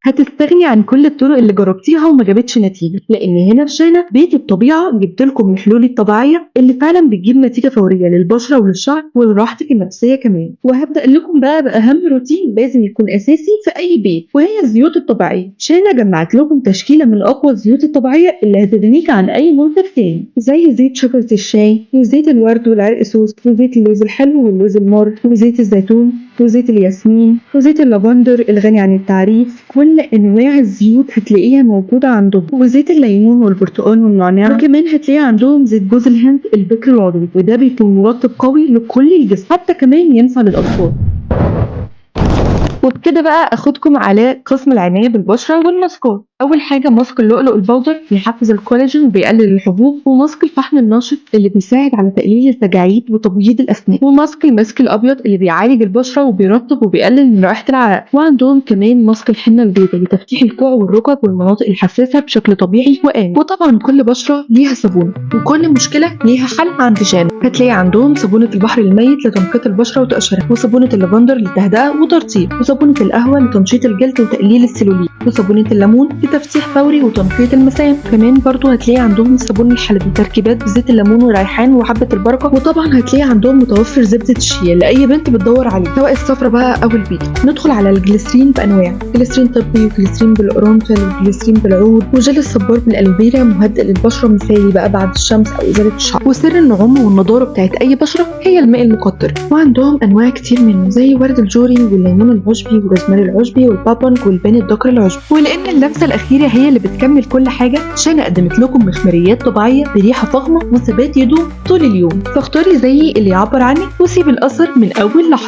هتستغني عن كل الطرق اللي جربتيها وما جابتش نتيجة، لأن هنا في شينا بيت الطبيعة جبت لكم الحلول الطبيعية اللي فعلا بتجيب نتيجة فورية للبشرة وللشعر ولراحتك النفسية كمان. وهبدأ لكم بقى بأهم روتين لازم يكون أساسي في أي بيت، وهي الزيوت الطبيعية. شينا جمعت لكم تشكيلة من أقوى الزيوت الطبيعية اللي هتغنيك عن أي منتج تاني، زي زيت شجرة الشاي وزيت الورد والعرق سوس وزيت اللوز الحلو واللوز المر وزيت الزيتون وزيت الياسمين وزيت اللافندر الغني عن التعريف. كل انواع الزيوت هتلاقيها موجوده عندهم، وزيت الليمون والبرتقال والنعناع، وكمان هتلاقي عندهم زيت جوز الهند البكر العضوي، وده بيكون مرطب قوي لكل الجسم، حتى كمان ينفع للاطفال. وبكده بقى اخدكم على قسم العنايه بالبشره والماسكات. اول حاجه ماسك اللؤلؤ البودر بيحفز الكولاجين وبيقلل الحبوب، وماسك الفحم النشط اللي بيساعد على تقليل التجاعيد وتبييض الاسنان، وماسك المسك الابيض اللي بيعالج البشره وبيرطب وبيقلل من رائحه العرق. وعندهم كمان ماسك الحنه البيضاء لتفتيح الكوع والركب والمناطق الحساسه بشكل طبيعي وآمن. وطبعا كل بشره ليها صابونه وكل مشكله ليها حل عند شانا. هتلاقي عندهم صابونه البحر الميت لتنقية البشره وتقشيرها، وصابونه اللافندر للتهدئه وترطيب، وصابونه القهوه لتنشيط الجلد وتقليل السيلوليت، وصابونه الليمون لتفتيح فوري وتنقية المسام. كمان برضو هتلاقي عندهم الصابون الحلبي تركيبات بزيت الليمون والريحان وحبة البركة. وطبعا هتلاقي عندهم متوفر زبدة الشيا لأي بنت بتدور عليه، سواء الصفرة بقى أو البيضة. ندخل على الجليسرين بأنواع، جليسرين طبي وجليسرين بالقرنفل وجليسرين بالعود وجل الصبار بالألوفيرا مهدئ للبشرة مثالي بقى بعد الشمس أو إزالة الشعر. وسر النعومة والنضارة بتاعت أي بشرة هي الماء المقطر. وعندهم أنواع كتير منه زي ورد الجوري والليمون العشبي والروزماري العشبي والبابونج والبان الدكر العشبي. ولأن اللمسة الأخيرة هي اللي بتكمل كل حاجة، شانا قدمت لكم مخمريات طبيعية بريحة فخمة وثبات يدوم طول اليوم، فاختاري زي اللي يعبر عنك وسيب الأثر من أول لحظة.